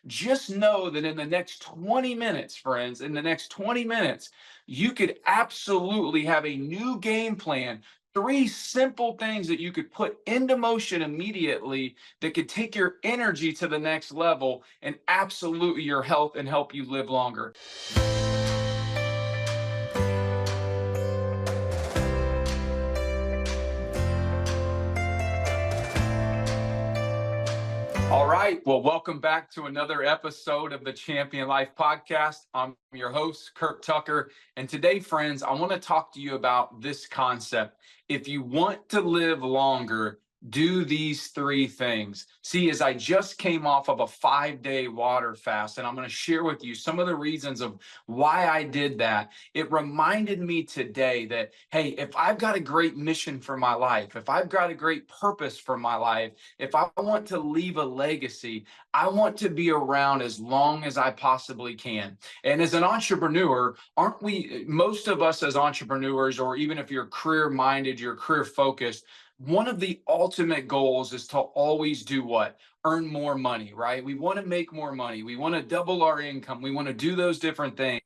just know that in the next 20 minutes, friends, in the next 20 minutes, you could absolutely have a new game plan. Three simple things that you could put into motion immediately that could take your energy to the next level and absolutely your health and help you live longer. All right. Well, welcome back to another episode of the Champion Life Podcast. I'm your host, Curt Tucker. And today, friends, I want to talk to you about this concept. If you want to live longer, do these three things. See, as I just came off of a 5-day water fast, and I'm going to share with you some of the reasons of why I did that. It reminded me today that, hey, if I've got a great mission for my life, if I've got a great purpose for my life, if I want to leave a legacy, I want to be around as long as I possibly can. And as an entrepreneur, aren't we, most of us as entrepreneurs, or even if you're career minded, you're career focused, one of the ultimate goals is to always do what? Earn more money, right? We want to make more money. We want to double our income. We want to do those different things.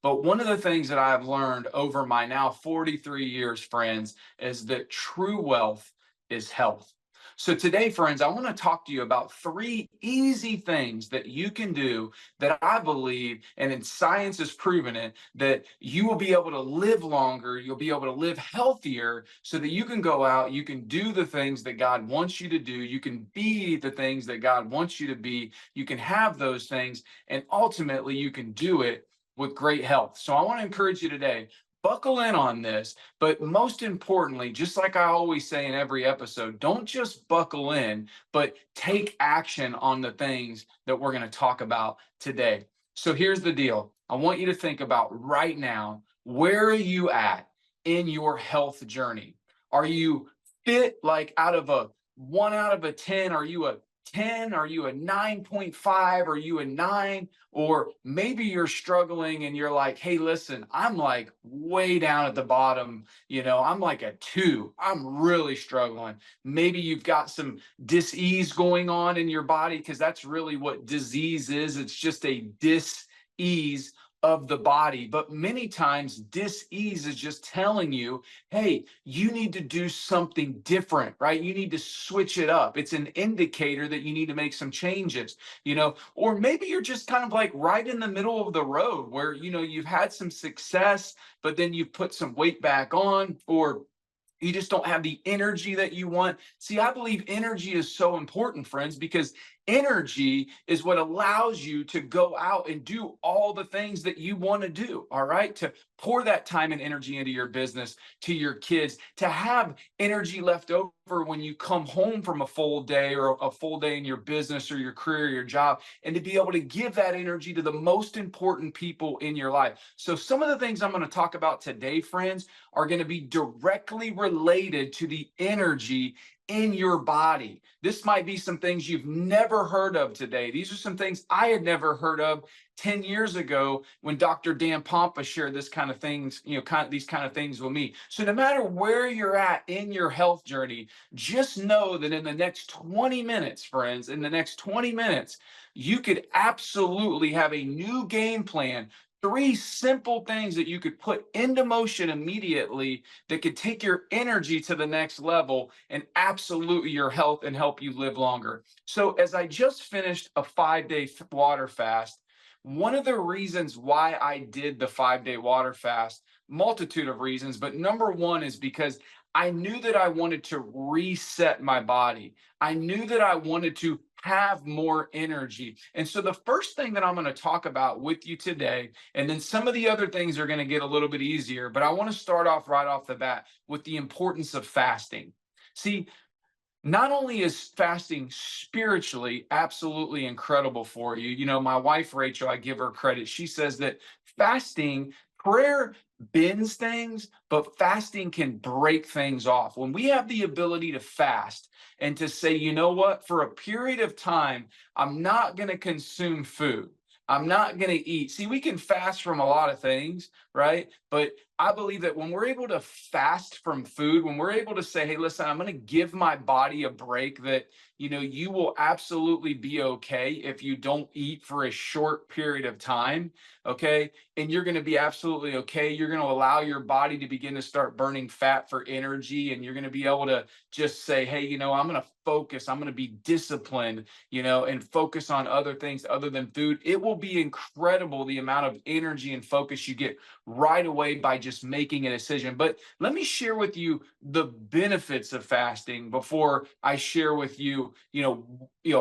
But one of the things that I've learned over my now 43 years, friends, is that true wealth is health. So today, friends, I want to talk to you about three easy things that you can do that I believe, and in science has proven it, that you will be able to live longer, you'll be able to live healthier so that you can go out, you can do the things that God wants you to do, you can be the things that God wants you to be, you can have those things, and ultimately you can do it with great health. So I want to encourage you today, buckle in on this, but most importantly, just like I always say in every episode, don't just buckle in, but take action on the things that we're going to talk about today. So here's the deal. I want you to think about right now, where are you at in your health journey? Are you fit, like out of a 1 out of a 10? Are you a 10? Are you a 9.5? Are you a 9? Or maybe you're struggling and you're like, hey, listen, I'm like way down at the bottom. I'm like a 2. I'm really struggling. Maybe you've got some dis-ease going on in your body, because that's really what disease is. It's just a dis-ease of the body. But many times dis-ease is just telling you, hey, you need to do something different, right? You need to switch it up. It's an indicator that you need to make some changes, or maybe you're just kind of like right in the middle of the road where, you've had some success, but then you've put some weight back on, or you just don't have the energy that you want. See, I believe energy is so important, friends, because energy is what allows you to go out and do all the things that you want to do, all right? To pour that time and energy into your business, to your kids, to have energy left over when you come home from a full day or a full day in your business or your career, or your job, and to be able to give that energy to the most important people in your life. So some of the things I'm going to talk about today, friends, are going to be directly related to the energy in your body. This might be some things you've never heard of today. These are some things I had never heard of 10 years ago when Dr. Dan Pompa shared this kind of things, these kind of things with me. So no matter where you're at in your health journey, just know that in the next 20 minutes, friends, in the next 20 minutes, you could absolutely have a new game plan. Three simple things that you could put into motion immediately that could take your energy to the next level and absolutely your health and help you live longer. So as I just finished a 5-day water fast, one of the reasons why I did the 5-day water fast, multitude of reasons, but number one is because I knew that I wanted to reset my body. I knew that I wanted to have more energy. And so the first thing that I'm going to talk about with you today, and then some of the other things are going to get a little bit easier, but I want to start off right off the bat with the importance of fasting. See, not only is fasting spiritually absolutely incredible for you, my wife, Rachel, I give her credit. She says that fasting, prayer bends things, but fasting can break things off. When we have the ability to fast and to say, you know what, for a period of time, I'm not going to consume food. I'm not going to eat. See, we can fast from a lot of things, right? But I believe that when we're able to fast from food, when we're able to say, hey, listen, I'm going to give my body a break, that, you will absolutely be okay if you don't eat for a short period of time. Okay. And you're going to be absolutely okay. You're going to allow your body to begin to start burning fat for energy. And you're going to be able to just say, hey, I'm going to focus, I'm going to be disciplined, and focus on other things other than food. It will be incredible the amount of energy and focus you get right away by just making a decision. But let me share with you the benefits of fasting before I share with you,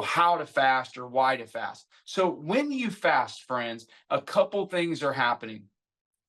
how to fast or why to fast. So when you fast, friends, a couple things are happening.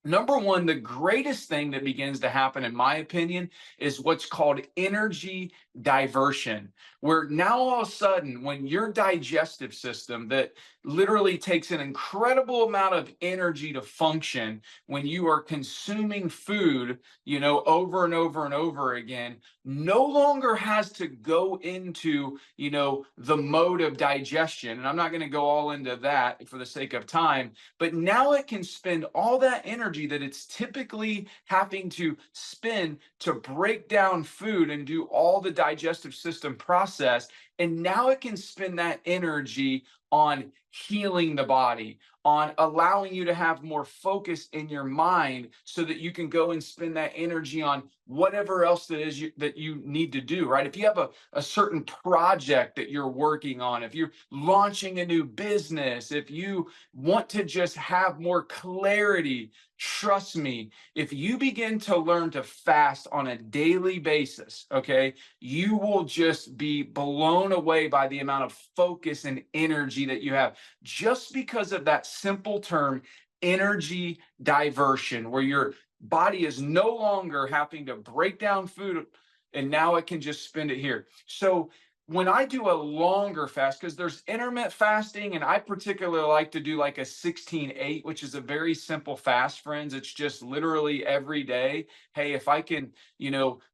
Number one, the greatest thing that begins to happen, in my opinion, is what's called energy diversion, where now all of a sudden, when your digestive system that literally takes an incredible amount of energy to function, when you are consuming food, over and over and over again, no longer has to go into, the mode of digestion. And I'm not going to go all into that for the sake of time, but now it can spend all that energy that it's typically having to spend to break down food and do all the digestive system process. And now it can spend that energy on healing the body, on allowing you to have more focus in your mind so that you can go and spend that energy on whatever else that you need to do, right? If you have a certain project that you're working on, if you're launching a new business, if you want to just have more clarity, trust me, if you begin to learn to fast on a daily basis, okay, you will just be blown away by the amount of focus and energy that you have, just because of that simple term, energy diversion, where your body is no longer having to break down food and now it can just spend it here. So when I do a longer fast, because there's intermittent fasting, and I particularly like to do like a 16-8, which is a very simple fast, friends. It's just literally every day. Hey, if I can,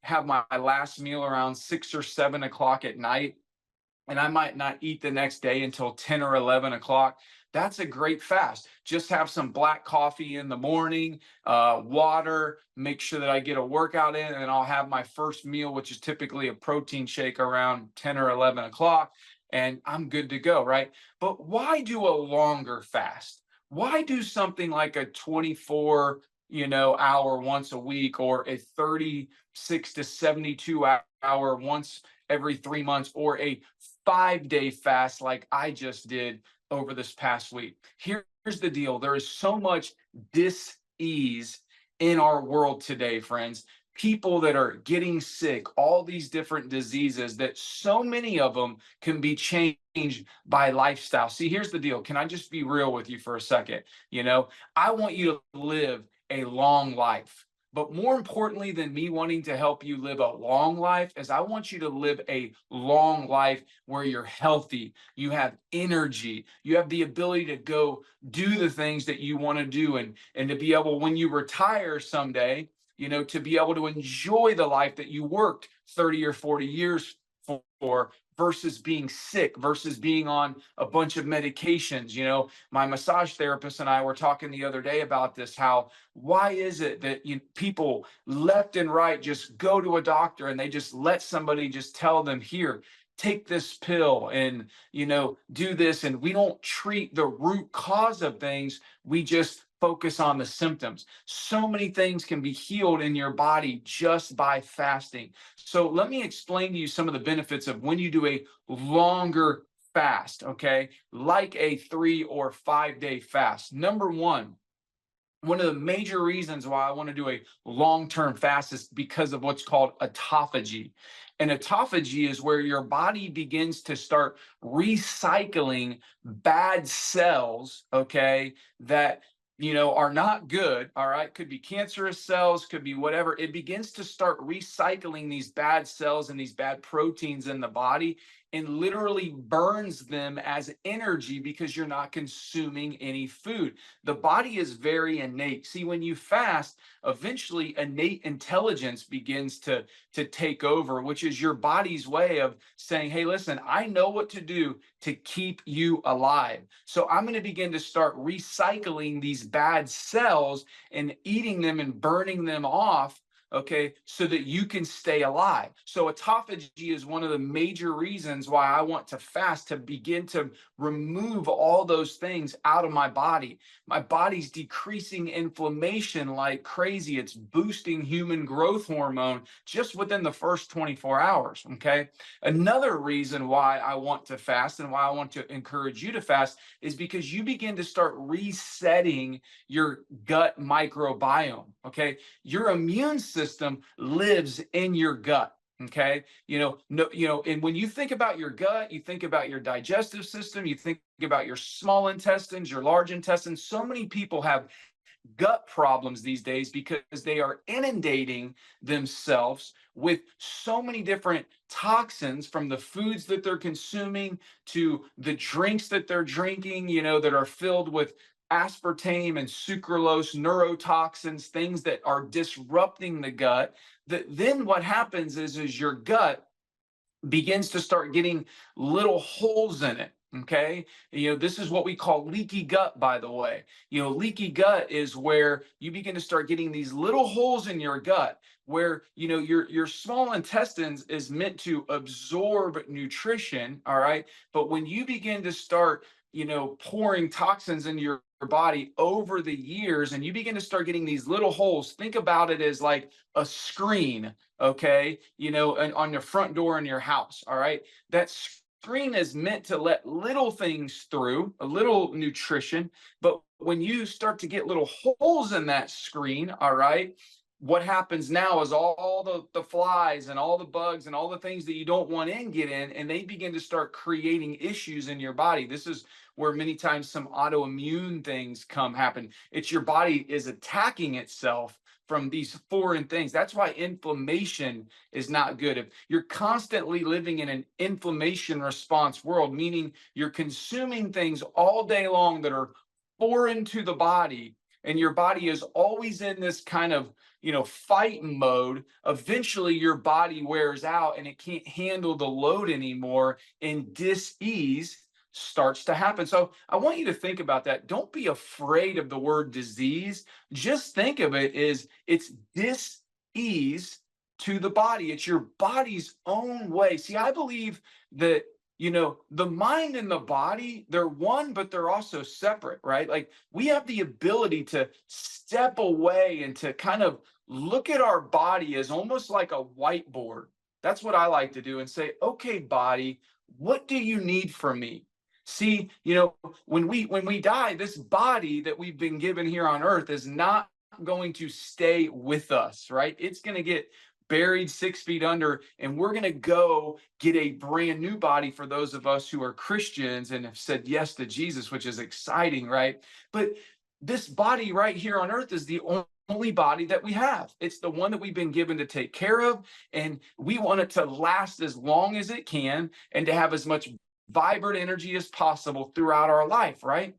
have my last meal around 6 or 7 o'clock at night, and I might not eat the next day until 10 or 11 o'clock. That's a great fast. Just have some black coffee in the morning, water, make sure that I get a workout in, and I'll have my first meal, which is typically a protein shake, around 10 or 11 o'clock, and I'm good to go, right? But why do a longer fast? Why do something like a 24, hour once a week, or a 36 to 72 hour once every 3 months, or a 5-day fast like I just did over this past week? Here's the deal. There is so much dis-ease in our world today, friends. People that are getting sick, all these different diseases, that so many of them can be changed by lifestyle. See, here's the deal. Can I just be real with you for a second? I want you to live a long life. But more importantly than me wanting to help you live a long life, is I want you to live a long life where you're healthy, you have energy, you have the ability to go do the things that you want to do, and to be able, when you retire someday, to be able to enjoy the life that you worked 30 or 40 years for, versus being sick, versus being on a bunch of medications. My massage therapist and I were talking the other day about this, how, why is it that people left and right just go to a doctor and they just let somebody just tell them, here, take this pill and, do this, and we don't treat the root cause of things. We just focus on the symptoms. So many things can be healed in your body just by fasting. So let me explain to you some of the benefits of when you do a longer fast, okay? Like a 3 or 5-day fast. Number one of the major reasons why I want to do a long-term fast is because of what's called autophagy. And autophagy is where your body begins to start recycling bad cells, okay, that are not good, all right? Could be cancerous cells, could be whatever. It begins to start recycling these bad cells and these bad proteins in the body, and literally burns them as energy because you're not consuming any food. The body is very innate. See, when you fast, eventually innate intelligence begins to take over, which is your body's way of saying, hey, listen, I know what to do to keep you alive. So I'm going to begin to start recycling these bad cells and eating them and burning them off, okay, so that you can stay alive. So autophagy is one of the major reasons why I want to fast, to begin to remove all those things out of my body. My body's decreasing inflammation like crazy. It's boosting human growth hormone just within the first 24 hours, okay? Another reason why I want to fast and why I want to encourage you to fast is because you begin to start resetting your gut microbiome, okay? Your immune system lives in your gut. Okay, and when you think about your gut, you think about your digestive system, you think about your small intestines, your large intestines. So many people have gut problems these days because they are inundating themselves with so many different toxins, from the foods that they're consuming to the drinks that they're drinking, that are filled with aspartame and sucralose, neurotoxins, things that are disrupting the gut. That then what happens is your gut begins to start getting little holes in it. Okay. This is what we call leaky gut, by the way. Leaky gut is where you begin to start getting these little holes in your gut where, your small intestines is meant to absorb nutrition. All right. But when you begin to start, pouring toxins into your body over the years, and you begin to start getting these little holes, think about it as like a screen, okay, on your front door in your house. All right. That screen is meant to let little things through, a little nutrition. But when you start to get little holes in that screen, all right, what happens now is all the flies and all the bugs and all the things that you don't want in get in, and they begin to start creating issues in your body. This is where many times some autoimmune things happen. It's your body is attacking itself from these foreign things. That's why inflammation is not good. If you're constantly living in an inflammation response world, meaning you're consuming things all day long that are foreign to the body, and your body is always in this kind of fight mode, eventually your body wears out and it can't handle the load anymore, and dis-ease starts to happen. So I want you to think about that. Don't be afraid of the word disease. Just think of it as it's dis-ease to the body. It's your body's own way. See, I believe that the mind and the body, they're one, but they're also separate, right? Like, we have the ability to step away and to kind of look at our body as almost like a whiteboard. That's what I like to do, and say, okay, body, what do you need from me? See, when we die, this body that we've been given here on earth is not going to stay with us, right? It's going to get buried 6 feet under, and we're going to go get a brand new body for those of us who are Christians and have said yes to Jesus, which is exciting, right? But this body right here on earth is the only body that we have. It's the one that we've been given to take care of, and we want it to last as long as it can and to have as much vibrant energy as possible throughout our life, right?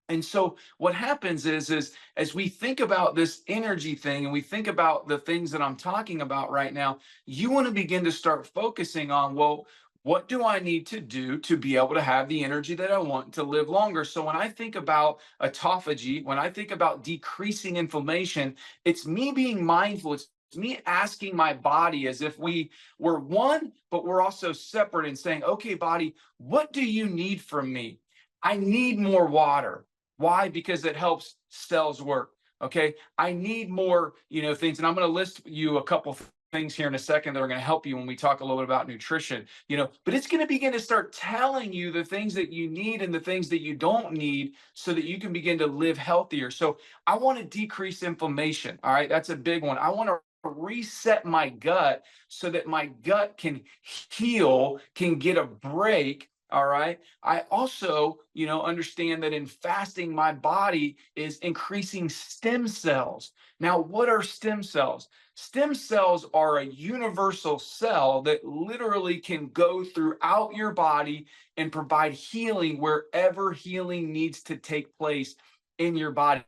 And so what happens is as we think about this energy thing and we think about the things that I'm talking about right now, you want to begin to start focusing on, well, what do I need to do to be able to have the energy that I want to live longer? So when I think about autophagy, when I think about decreasing inflammation, it's me being mindful. It's me asking my body as if we were one, but we're also separate, and saying, okay, body, what do you need from me? I need more water. Why? Because it helps cells work. Okay. I need more, things. And I'm going to list you a couple things here in a second that are going to help you when we talk a little bit about nutrition, but it's going to begin to start telling you the things that you need and the things that you don't need so that you can begin to live healthier. So I want to decrease inflammation. All right. That's a big one. I want to reset my gut so that my gut can heal, can get a break. All right. I also, understand that in fasting, my body is increasing stem cells. Now, what are stem cells? Stem cells are a universal cell that literally can go throughout your body and provide healing wherever healing needs to take place in your body.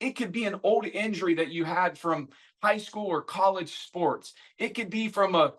It could be an old injury that you had from high school or college sports. It could be from a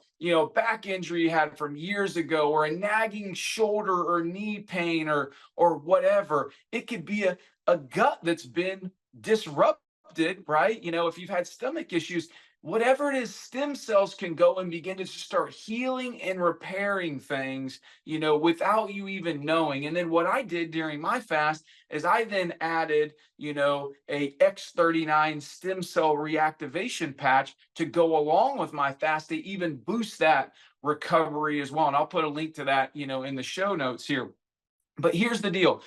back injury you had from years ago, or a nagging shoulder or knee pain, or whatever. It could be a gut that's been disrupted, right? If you've had stomach issues, whatever it is, stem cells can go and begin to start healing and repairing things, without you even knowing. And then what I did during my fast is I then added, a X39 stem cell reactivation patch to go along with my fast to even boost that recovery as well. And I'll put a link to that, in the show notes here. But here's the deal.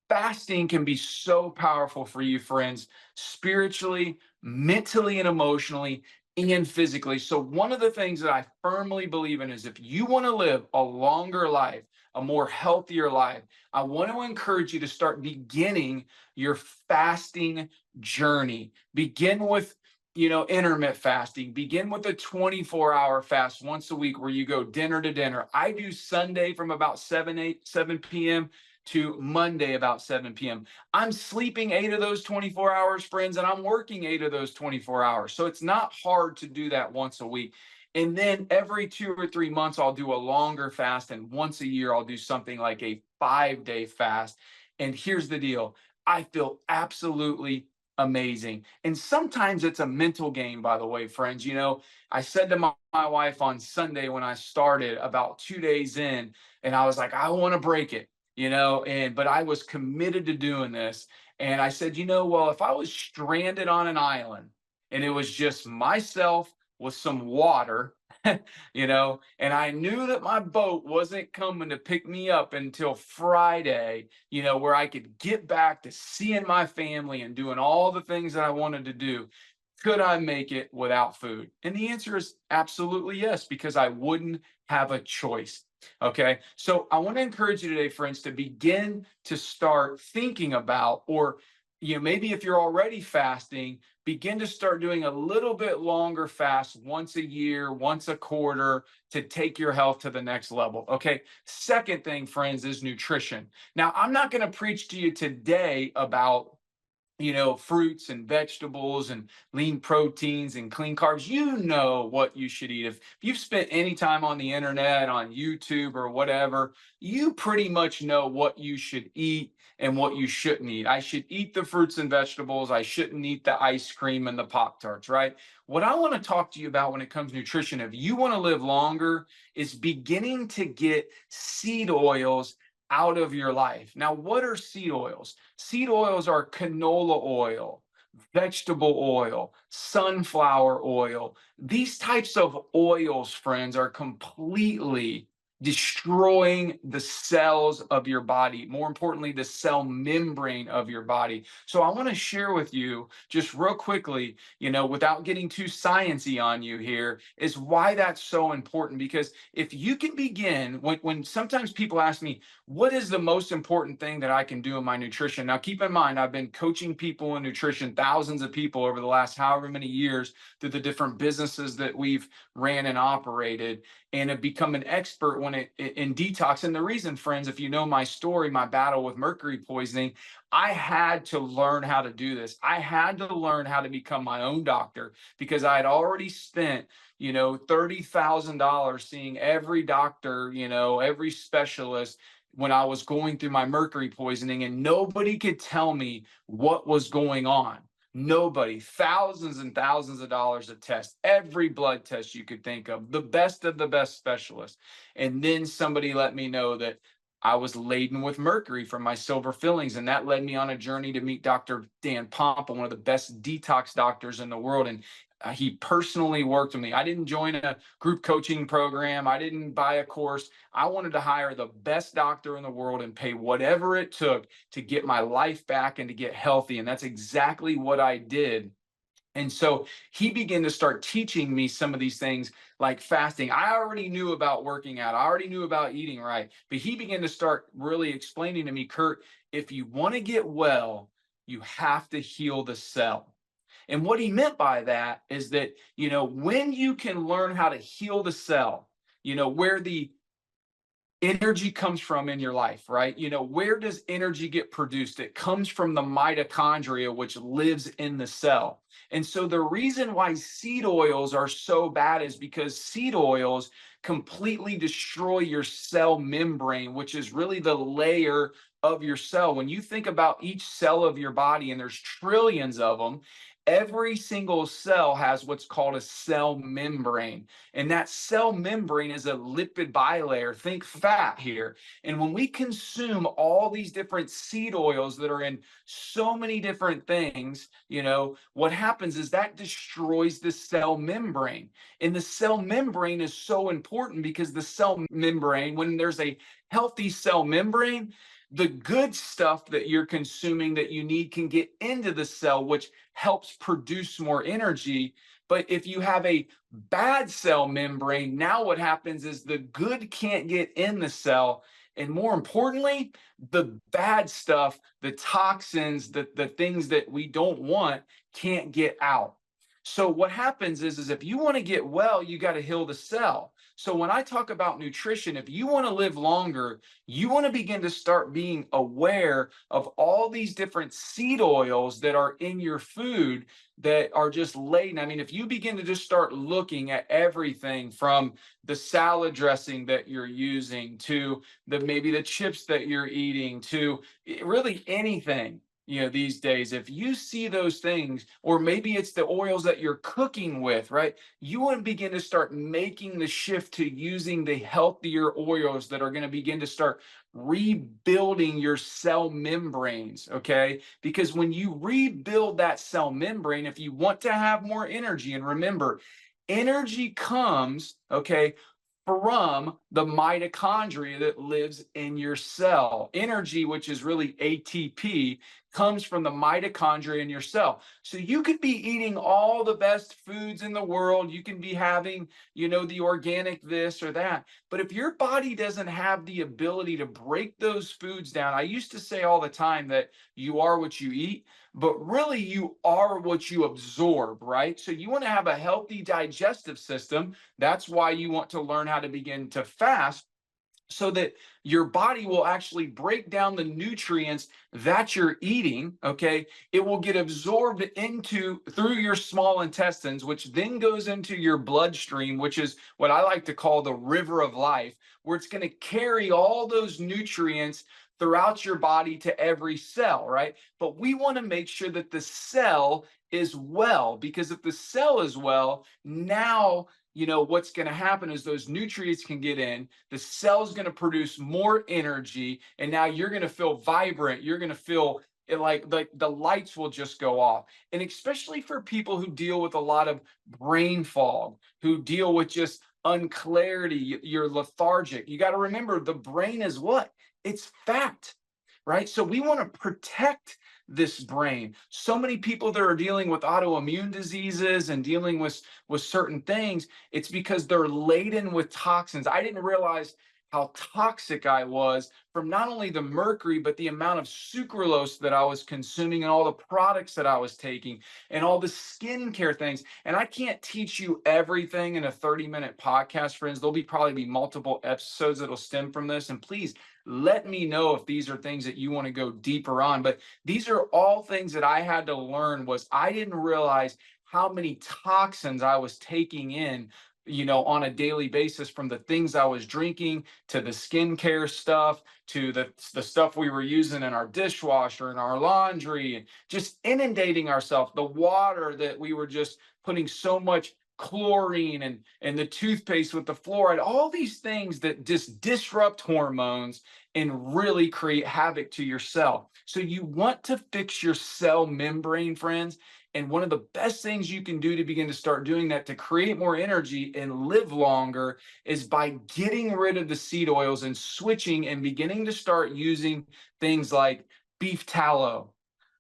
Fasting can be so powerful for you, friends, spiritually, mentally, and emotionally, and physically. So, one of the things that I firmly believe in is if you want to live a longer life, a more healthier life, I want to encourage you to start beginning your fasting journey. Begin with intermittent fasting. Begin with a 24-hour fast once a week where you go dinner to dinner. I do Sunday from about 7 p.m. to Monday about 7 p.m. I'm sleeping 8 of those 24 hours, friends, and I'm working 8 of those 24 hours. So it's not hard to do that once a week. And then every 2 or 3 months, I'll do a longer fast. And once a year, I'll do something like a 5-day fast. And here's the deal. I feel absolutely amazing. And sometimes it's a mental game, by the way, friends. I said to my wife on Sunday when I started about 2 days in, and I was like, I want to break it. But I was committed to doing this. And I said, well, if I was stranded on an island and it was just myself with some water, and I knew that my boat wasn't coming to pick me up until Friday, where I could get back to seeing my family and doing all the things that I wanted to do. Could I make it without food? And the answer is absolutely yes, because I wouldn't have a choice. Okay. So I want to encourage you today, friends, to begin to start thinking about, or, maybe if you're already fasting, begin to start doing a little bit longer fast once a year, once a quarter, to take your health to the next level. Okay. Second thing, friends, is nutrition. Now, I'm not going to preach to you today about fruits and vegetables and lean proteins and clean carbs. You know what you should eat. If you've spent any time on the internet, on YouTube or whatever, you pretty much know what you should eat and what you shouldn't eat. I should eat the fruits and vegetables. I shouldn't eat the ice cream and the Pop-Tarts, right? What I want to talk to you about when it comes to nutrition, if you want to live longer, is beginning to get seed oils out of your life. Now, what are seed oils? Seed oils are canola oil, vegetable oil, sunflower oil. These types of oils, friends, are completely destroying the cells of your body. More importantly, the cell membrane of your body. So I want to share with you just real quickly, without getting too sciencey on you here, is why that's so important. Because if you can begin, when sometimes people ask me, what is the most important thing that I can do in my nutrition? Now, keep in mind, I've been coaching people in nutrition, thousands of people over the last however many years through the different businesses that we've ran and operated, and have become an expert in detox. And the reason, friends, if you know my story, my battle with mercury poisoning, I had to learn how to do this. I had to learn how to become my own doctor, because I had already spent $30,000 seeing every doctor, every specialist when I was going through my mercury poisoning, and nobody could tell me what was going on. Nobody. Thousands and thousands of dollars a test, every blood test you could think of the best specialists. And then somebody let me know that I was laden with mercury from my silver fillings. And that led me on a journey to meet Dr. Dan Pompa, one of the best detox doctors in the world. And he personally worked with me. I didn't join a group coaching program. I didn't buy a course. I wanted to hire the best doctor in the world and pay whatever it took to get my life back and to get healthy. And that's exactly what I did. And so he began to start teaching me some of these things like fasting. I already knew about working out. I already knew about eating right. But he began to start really explaining to me, Curt, if you want to get well, you have to heal the cell. And what he meant by that is that, when you can learn how to heal the cell, where the energy comes from in your life, right? Where does energy get produced? It comes from the mitochondria, which lives in the cell. And so the reason why seed oils are so bad is because seed oils completely destroy your cell membrane, which is really the layer of your cell. When you think about each cell of your body, and there's trillions of them, every single cell has what's called a cell membrane. And that cell membrane is a lipid bilayer. Think fat here. And when we consume all these different seed oils that are in so many different things, what happens is that destroys the cell membrane. And the cell membrane is so important because the cell membrane, when there's a healthy cell membrane, the good stuff that you're consuming that you need can get into the cell, which helps produce more energy. But if you have a bad cell membrane, now what happens is the good can't get in the cell. And more importantly, the bad stuff, the toxins, the things that we don't want can't get out. So what happens is if you want to get well, you got to heal the cell. So when I talk about nutrition, if you want to live longer, you want to begin to start being aware of all these different seed oils that are in your food that are just laden. I mean, if you begin to just start looking at everything from the salad dressing that you're using to maybe the chips that you're eating to really anything, these days, if you see those things, or maybe it's the oils that you're cooking with, right? You want to begin to start making the shift to using the healthier oils that are going to begin to start rebuilding your cell membranes, okay? Because when you rebuild that cell membrane, if you want to have more energy, and remember, energy comes, okay, from the mitochondria that lives in your cell. Energy, which is really ATP, comes from the mitochondria in your cell. So you could be eating all the best foods in the world. You can be having, the organic this or that. But if your body doesn't have the ability to break those foods down, I used to say all the time that you are what you eat, but really you are what you absorb, right? So you want to have a healthy digestive system. That's why you want to learn how to begin to fast, so that your body will actually break down the nutrients that you're eating, okay? It will get absorbed through your small intestines, which then goes into your bloodstream, which is what I like to call the river of life, where it's going to carry all those nutrients throughout your body to every cell, right? But we want to make sure that the cell is well, because if the cell is well, now what's going to happen is those nutrients can get in, the cell's going to produce more energy, and now you're going to feel vibrant. You're going to feel like the lights will just go off. And especially for people who deal with a lot of brain fog, who deal with just unclarity, you're lethargic. You got to remember, the brain is what? It's fat, right? So we want to protect this brain. So many people that are dealing with autoimmune diseases and dealing with certain things, it's because they're laden with toxins. I didn't realize how toxic I was from not only the mercury, but the amount of sucralose that I was consuming and all the products that I was taking and all the skincare things. And I can't teach you everything in a 30-minute podcast, friends. There'll probably be multiple episodes that'll stem from this. And please let me know if these are things that you want to go deeper on. But these are all things that I had to learn. I didn't realize how many toxins I was taking in, on a daily basis, from the things I was drinking to the skincare stuff to the stuff we were using in our dishwasher and our laundry, and just inundating ourselves, the water that we were just putting so much chlorine and the toothpaste with the fluoride, all these things that just disrupt hormones and really create havoc to your cell. So you want to fix your cell membrane, friends. And one of the best things you can do to begin to start doing that to create more energy and live longer is by getting rid of the seed oils and switching and beginning to start using things like beef tallow,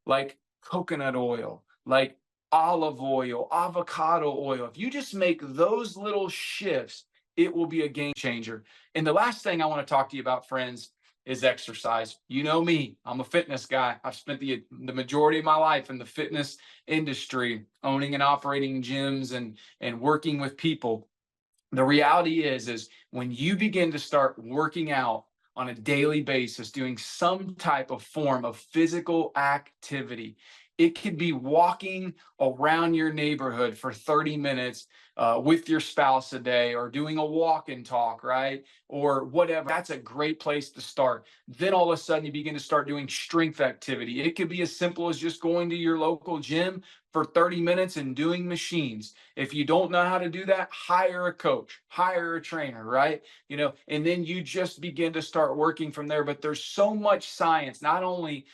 like coconut oil, like olive oil, avocado oil. If you just make those little shifts, it will be a game changer. And the last thing I want to talk to you about, friends, is exercise. You know me, I'm a fitness guy. I've spent the majority of my life in the fitness industry, owning and operating gyms and working with people. The reality is when you begin to start working out on a daily basis, doing some type of form of physical activity, it could be walking around your neighborhood for 30 minutes with your spouse a day, or doing a walk and talk, right? Or whatever. That's a great place to start. Then all of a sudden you begin to start doing strength activity. It could be as simple as just going to your local gym for 30 minutes and doing machines. If you don't know how to do that, hire a coach, hire a trainer, right? And then you just begin to start working from there. But there's so much science, not only,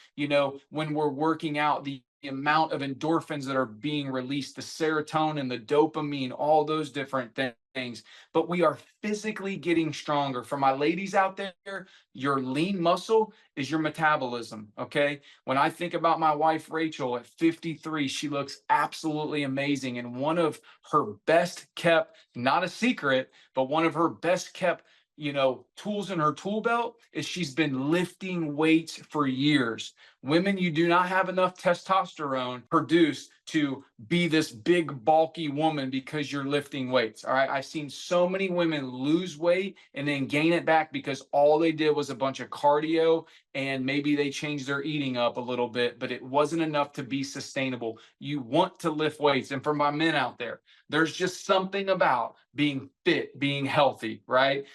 when we're working out, the amount of endorphins that are being released, the serotonin, the dopamine, all those different things, but we are physically getting stronger. For my ladies out there, your lean muscle is your metabolism, okay? When I think about my wife, Rachel, at 53, she looks absolutely amazing. And one of her best kept, not a secret, but one of her best kept tools in her tool belt is she's been lifting weights for years. Women, you do not have enough testosterone produced to be this big, bulky woman because you're lifting weights. All right. I've seen so many women lose weight and then gain it back because all they did was a bunch of cardio and maybe they changed their eating up a little bit, but it wasn't enough to be sustainable. You want to lift weights. And for my men out there, there's just something about being fit, being healthy, right?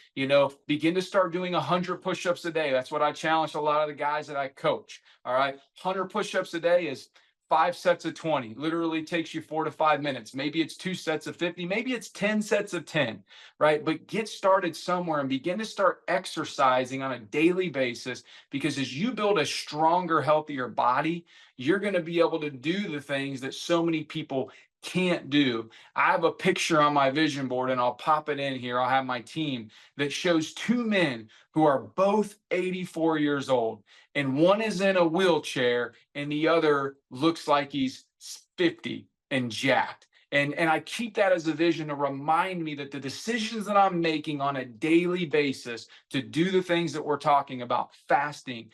Begin to start doing 100 push-ups a day. That's what I challenge a lot of the guys that I coach. All right. 100 push-ups a day is 5 sets of 20. Literally takes you 4 to 5 minutes. Maybe it's 2 sets of 50. Maybe it's 10 sets of 10, right? But get started somewhere and begin to start exercising on a daily basis, because as you build a stronger, healthier body, you're going to be able to do the things that so many people can't do. I have a picture on my vision board, and I'll pop it in here. I'll have my team, that shows two men who are both 84 years old, and one is in a wheelchair and the other looks like he's 50 and jacked. And I keep that as a vision to remind me that the decisions that I'm making on a daily basis to do the things that we're talking about, fasting,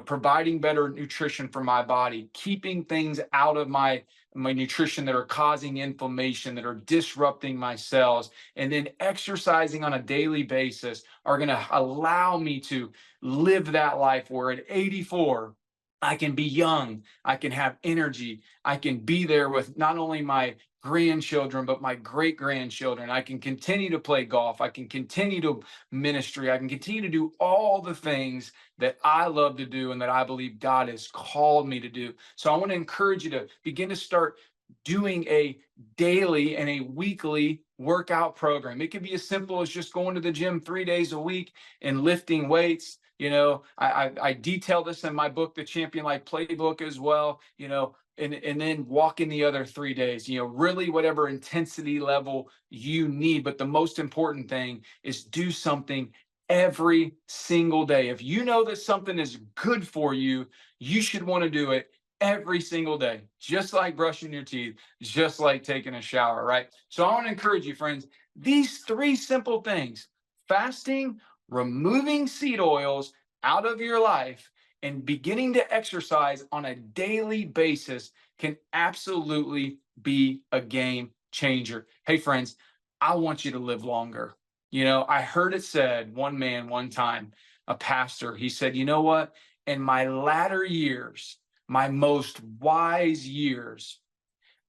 providing better nutrition for my body, keeping things out of my nutrition that are causing inflammation, that are disrupting my cells, and then exercising on a daily basis are going to allow me to live that life where at 84, I can be young, I can have energy, I can be there with not only my grandchildren, but my great grandchildren. I can continue to play golf. I can continue to ministry. I can continue to do all the things that I love to do and that I believe God has called me to do. So I want to encourage you to begin to start doing a daily and a weekly workout program. It could be as simple as just going to the gym 3 days a week and lifting weights. I detail this in my book, The Champion Life Playbook, as well, and then walking the other 3 days, really whatever intensity level you need. But the most important thing is do something every single day. If you know that something is good for you, you should want to do it every single day, just like brushing your teeth, just like taking a shower, right? So I want to encourage you, friends, these 3 simple things: fasting, removing seed oils out of your life, and beginning to exercise on a daily basis can absolutely be a game changer. Hey, friends, I want you to live longer. I heard it said, one man, one time, a pastor, he said, you know what? In my latter years, my most wise years,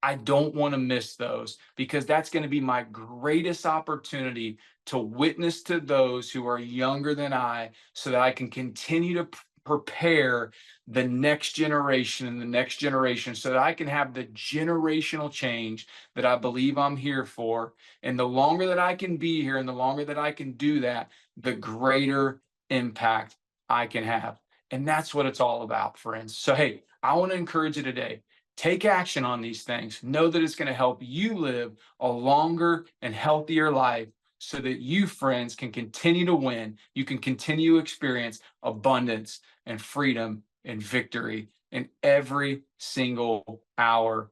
I don't want to miss those, because that's going to be my greatest opportunity to witness to those who are younger than I, so that I can continue to prepare the next generation and the next generation, so that I can have the generational change that I believe I'm here for. And the longer that I can be here and the longer that I can do that, the greater impact I can have. And that's what it's all about, friends. So, hey, I want to encourage you today. Take action on these things. Know that it's going to help you live a longer and healthier life, so that you, friends, can continue to win. You can continue to experience abundance and freedom and victory in every single hour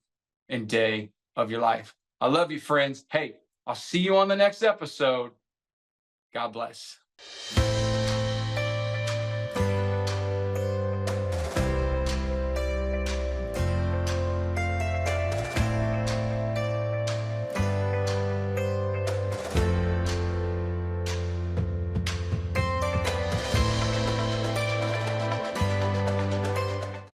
and day of your life. I love you, friends. Hey, I'll see you on the next episode. God bless.